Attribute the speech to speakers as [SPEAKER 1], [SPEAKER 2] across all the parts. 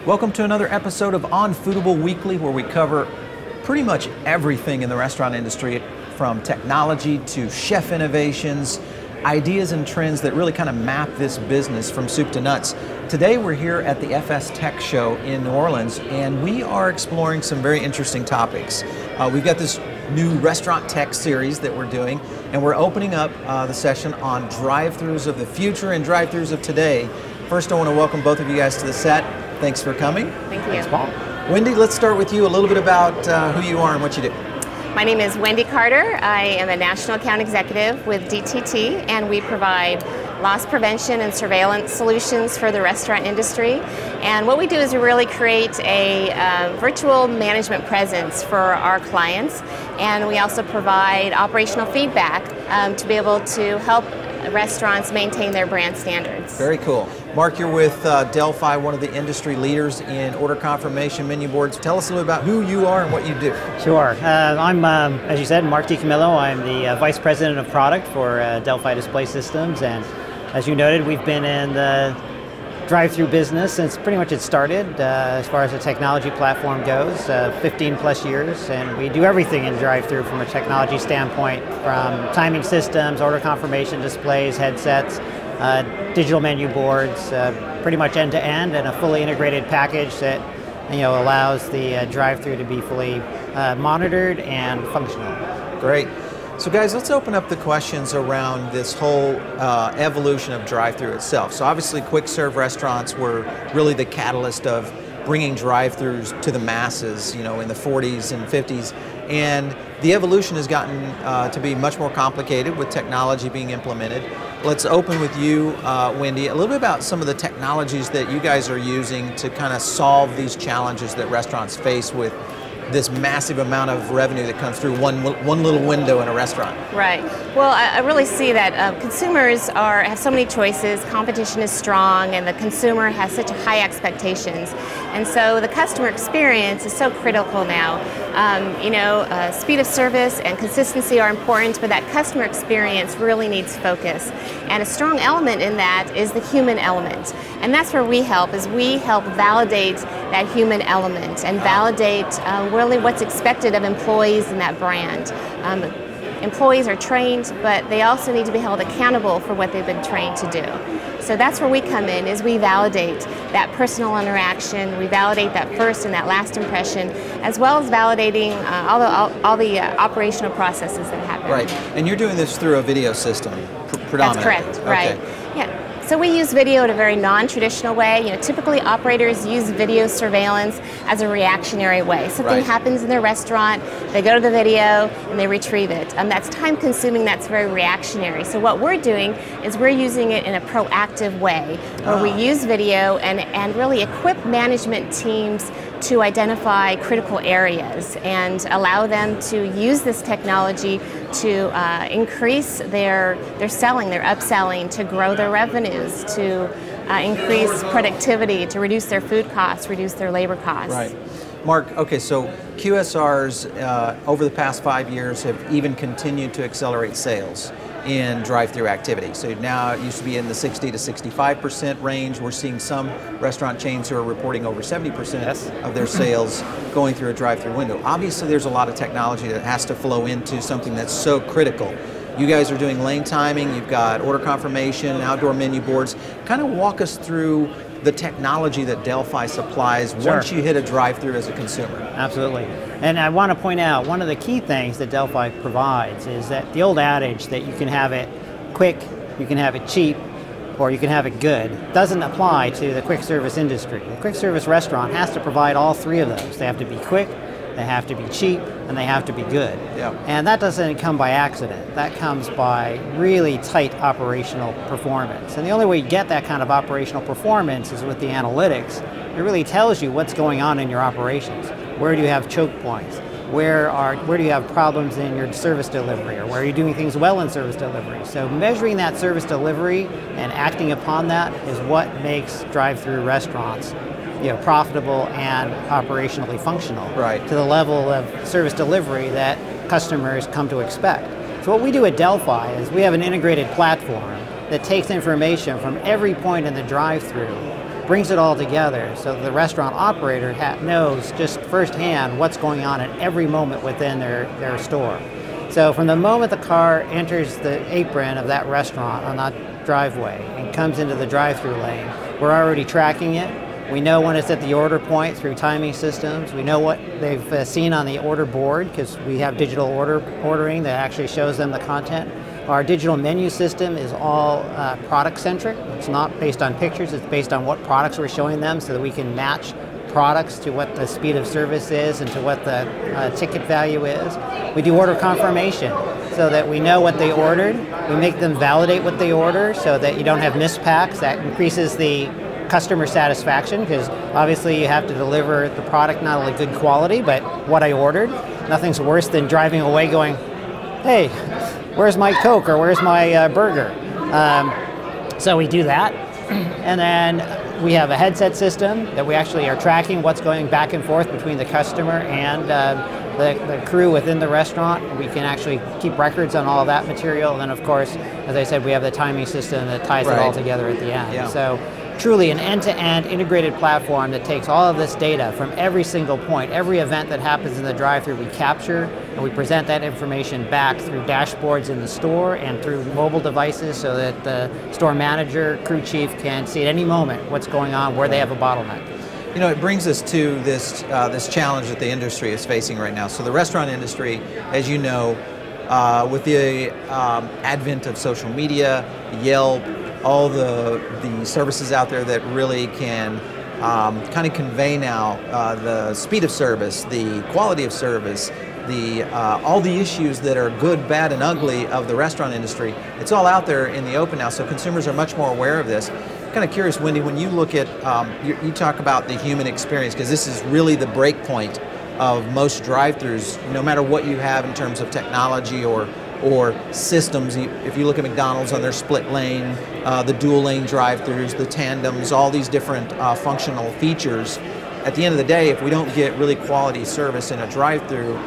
[SPEAKER 1] Welcome to another episode of On Foodable Weekly, where we cover pretty much everything in the restaurant industry, from technology to chef innovations, ideas and trends that really kind of map this business from soup to nuts. Today we're here at the FSTEC show in New Orleans, and we are exploring some very interesting topics. We've got this new restaurant tech series that we're doing, and we're opening up the session on drive-thrus of the future and drive-thrus of today. First, I want to welcome both of you guys to the set. Thanks for coming.
[SPEAKER 2] Thank you.
[SPEAKER 1] Thanks, Paul. Wendy, let's start with you, a little bit about who you are and what you do.
[SPEAKER 2] My name is Wendy Carter. I am a National Account Executive with DTT, and we provide loss prevention and surveillance solutions for the restaurant industry. And what we do is we really create a virtual management presence for our clients, and we also provide operational feedback to be able to help restaurants maintain their brand standards.
[SPEAKER 1] Very cool. Mark, you're with Delphi, one of the industry leaders in order confirmation menu boards. Tell us a little about who you are and what you do.
[SPEAKER 3] Sure. I'm, as you said, Mark DiCamillo. I'm the Vice President of Product for Delphi Display Systems, and as you noted, we've been in the drive-through business since pretty much it started, as far as the technology platform goes, 15 plus years, and we do everything in drive-through from a technology standpoint, from timing systems, order confirmation displays, headsets, digital menu boards, pretty much end-to-end, and a fully integrated package that allows the drive-through to be fully monitored and functional.
[SPEAKER 1] Great. So guys, let's open up the questions around this whole evolution of drive-through itself. So obviously quick serve restaurants were really the catalyst of bringing drive-thrus to the masses, in the 40s and 50s. And the evolution has gotten to be much more complicated with technology being implemented. Let's open with you, Wendy, a little bit about some of the technologies that you guys are using to kind of solve these challenges that restaurants face with this massive amount of revenue that comes through one little window in a restaurant.
[SPEAKER 2] Right. Well, I really see that consumers have so many choices, competition is strong, and the consumer has such high expectations. And so the customer experience is so critical now. Speed of service and consistency are important, but that customer experience really needs focus. And a strong element in that is the human element. And that's where we help, is we help validate that human element and validate really what's expected of employees in that brand. Employees are trained, but they also need to be held accountable for what they've been trained to do. So that's where we come in, is we validate that personal interaction, we validate that first and that last impression, as well as validating all the operational processes that happen.
[SPEAKER 1] Right, and you're doing this through a video system, predominantly.
[SPEAKER 2] That's correct, right.
[SPEAKER 1] Okay.
[SPEAKER 2] Yeah. So we use video in a very non-traditional way. Typically operators use video surveillance as a reactionary way. Something happens in their restaurant, they go to the video and they retrieve it. That's time consuming, that's very reactionary. So what we're doing is we're using it in a proactive way, where we use video and really equip management teams to identify critical areas and allow them to use this technology to increase their selling, their upselling, to grow their revenues, to increase productivity, to reduce their food costs, reduce their labor costs.
[SPEAKER 1] Right. Mark, okay, so QSRs over the past 5 years have even continued to accelerate sales in drive-through activity. So now it used to be in the 60 to 65% range. We're seeing some restaurant chains who are reporting over 70% of their sales going through a drive-through window. Obviously there's a lot of technology that has to flow into something that's so critical. You guys are doing lane timing, you've got order confirmation, outdoor menu boards. Kind of walk us through the technology that Delphi supplies once you hit a drive-through as a consumer.
[SPEAKER 3] Absolutely. And I want to point out, one of the key things that Delphi provides is that the old adage that you can have it quick, you can have it cheap, or you can have it good, doesn't apply to the quick service industry. The quick service restaurant has to provide all three of those. They have to be quick, they have to be cheap, and they have to be good.
[SPEAKER 1] Yep.
[SPEAKER 3] And that doesn't come by accident. That comes by really tight operational performance. And the only way you get that kind of operational performance is with the analytics. It really tells you what's going on in your operations. Where do you have choke points? Where do you have problems in your service delivery, or where are you doing things well in service delivery? So measuring that service delivery and acting upon that is what makes drive-through restaurants profitable and operationally functional to the level of service delivery that customers come to expect. So what we do at Delphi is we have an integrated platform that takes information from every point in the drive-through brings it all together so the restaurant operator knows just firsthand what's going on at every moment within their store. So from the moment the car enters the apron of that restaurant on that driveway and comes into the drive-thru lane, we're already tracking it. We know when it's at the order point through timing systems. We know what they've seen on the order board because we have digital ordering that actually shows them the content. Our digital menu system is all product-centric. It's not based on pictures, it's based on what products we're showing them so that we can match products to what the speed of service is and to what the ticket value is. We do order confirmation so that we know what they ordered. We make them validate what they order so that you don't have mispacks. That increases the customer satisfaction because obviously you have to deliver the product not only good quality but what I ordered. Nothing's worse than driving away going, hey, where's my Coke or where's my burger? So we do that. And then we have a headset system that we actually are tracking what's going back and forth between the customer and the crew within the restaurant. We can actually keep records on all of that material. And then of course, as I said, we have the timing system that ties it all together at the end.
[SPEAKER 1] Yeah.
[SPEAKER 3] So truly an end-to-end integrated platform that takes all of this data from every single point, every event that happens in the drive-thru we capture, and we present that information back through dashboards in the store and through mobile devices so that the store manager, crew chief can see at any moment what's going on, where they have a bottleneck.
[SPEAKER 1] You know, it brings us to this, this challenge that the industry is facing right now. So the restaurant industry, as you know, with the advent of social media, Yelp, all the services out there that really can kind of convey now the speed of service, the quality of service, all the issues that are good, bad, and ugly of the restaurant industry. It's all out there in the open now, so consumers are much more aware of this. Kind of curious, Wendy, when you look at, you talk about the human experience, because this is really the break point of most drive-thrus, no matter what you have in terms of technology or systems. If you look at McDonald's on their split lane, the dual lane drive-thrus, the tandems, all these different functional features, at the end of the day, if we don't get really quality service in a drive-thru,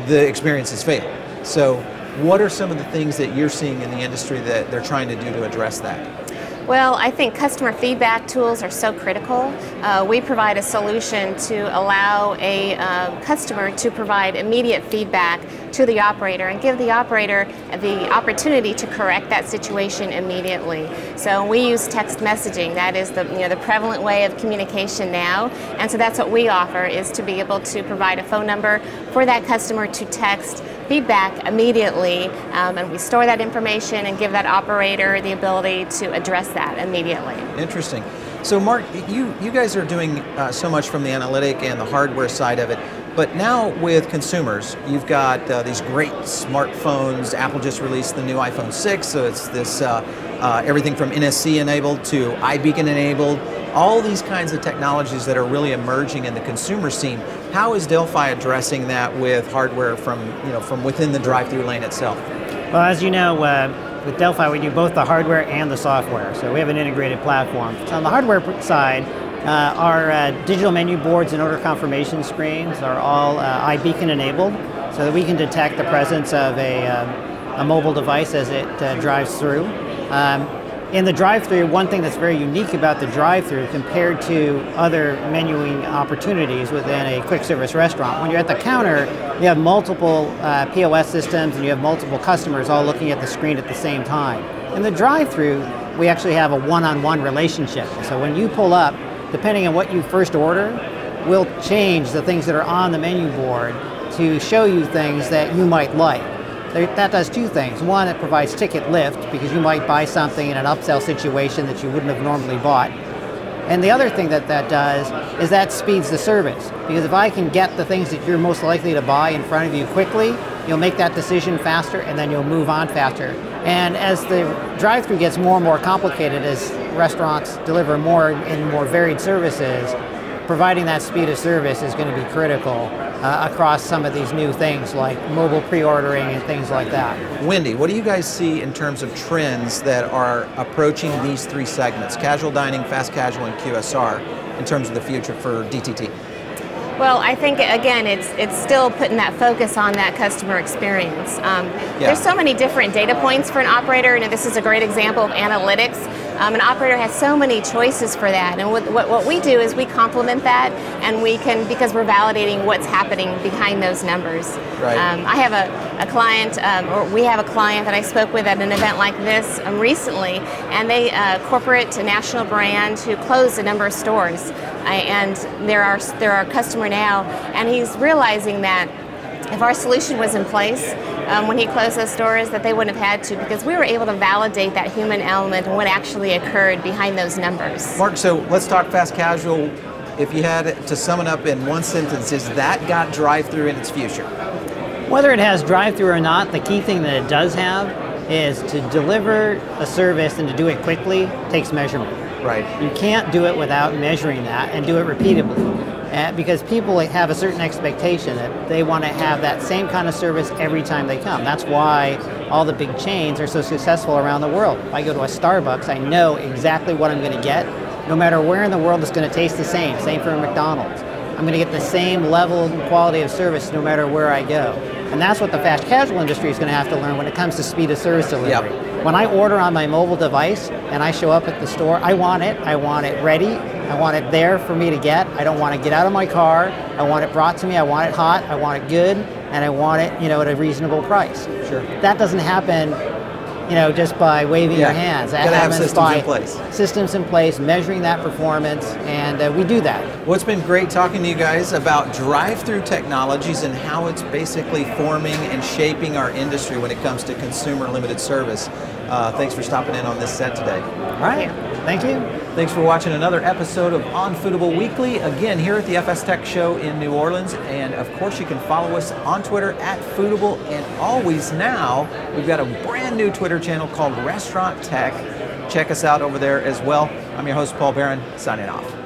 [SPEAKER 1] the experience is failed. So what are some of the things that you're seeing in the industry that they're trying to do to address that?
[SPEAKER 2] Well, I think customer feedback tools are so critical. We provide a solution to allow a customer to provide immediate feedback to the operator and give the operator the opportunity to correct that situation immediately. So we use text messaging. That is the prevalent way of communication now, and so that's what we offer, is to be able to provide a phone number for that customer to text feedback immediately, and we store that information and give that operator the ability to address that immediately.
[SPEAKER 1] Interesting. So Mark, you guys are doing so much from the analytic and the hardware side of it, but now with consumers, you've got these great smartphones. Apple just released the new iPhone 6, so it's this everything from NSC enabled to iBeacon enabled, all these kinds of technologies that are really emerging in the consumer scene. How is Delphi addressing that with hardware from within the drive-thru lane itself?
[SPEAKER 3] Well, as you know, with Delphi we do both the hardware and the software, so we have an integrated platform. So on the hardware side, our digital menu boards and order confirmation screens are all iBeacon enabled, so that we can detect the presence of a mobile device as it drives through. In the drive-thru, one thing that's very unique about the drive-thru compared to other menuing opportunities within a quick service restaurant, when you're at the counter, you have multiple POS systems and you have multiple customers all looking at the screen at the same time. In the drive-thru, we actually have a one-on-one relationship. So when you pull up, depending on what you first order, we'll change the things that are on the menu board to show you things that you might like. That does two things. One, it provides ticket lift because you might buy something in an upsell situation that you wouldn't have normally bought. And the other thing that does is that speeds the service, because if I can get the things that you're most likely to buy in front of you quickly, you'll make that decision faster and then you'll move on faster. And as the drive-thru gets more and more complicated, as restaurants deliver more and more varied services, providing that speed of service is going to be critical across some of these new things like mobile pre-ordering and things like that.
[SPEAKER 1] Wendy, what do you guys see in terms of trends that are approaching these three segments, casual dining, fast casual, and QSR, in terms of the future for DTT?
[SPEAKER 2] Well, I think, again, it's still putting that focus on that customer experience. There's so many different data points for an operator, and this is a great example of analytics. An operator has so many choices for that, and what we do is we complement that, and we can, because we're validating what's happening behind those numbers.
[SPEAKER 1] Right.
[SPEAKER 2] I have a client, or we have a client that I spoke with at an event like this recently, and they corporate a national brand who closed a number of stores, and they're our customer now, and he's realizing that if our solution was in place when he closed those stores, that they wouldn't have had to, because we were able to validate that human element and what actually occurred behind those numbers.
[SPEAKER 1] Mark, so let's talk fast casual. If you had to sum it up in one sentence, is that got drive-thru in its future?
[SPEAKER 3] Whether it has drive-thru or not, the key thing that it does have is to deliver a service and to do it quickly takes measurement.
[SPEAKER 1] Right.
[SPEAKER 3] You can't do it without measuring that and do it repeatedly. Because people have a certain expectation that they want to have that same kind of service every time they come. That's why all the big chains are so successful around the world. If I go to a Starbucks, I know exactly what I'm going to get. No matter where in the world, it's going to taste the same. Same for McDonald's. I'm going to get the same level and quality of service no matter where I go. And that's what the fast casual industry is going to have to learn when it comes to speed of service delivery.
[SPEAKER 1] Yep.
[SPEAKER 3] When I order on my mobile device and I show up at the store, I want it ready, I want it there for me to get. I don't want to get out of my car, I want it brought to me, I want it hot, I want it good, and I want it, at a reasonable price.
[SPEAKER 1] Sure.
[SPEAKER 3] That doesn't happen, just by waving your hands. That happens by systems in place, measuring that performance, and we do that.
[SPEAKER 1] Well, it's been great talking to you guys about drive-thru technologies and how it's basically forming and shaping our industry when it comes to consumer limited service. Thanks for stopping in on this set today.
[SPEAKER 3] All right, thank you.
[SPEAKER 1] Thanks for watching another episode of On Foodable Weekly, again here at the FSTEC show in New Orleans. And of course you can follow us on Twitter at Foodable, and always now we've got a brand new Twitter channel called Restaurant Tech. Check us out over there as well. I'm your host, Paul Barron, signing off.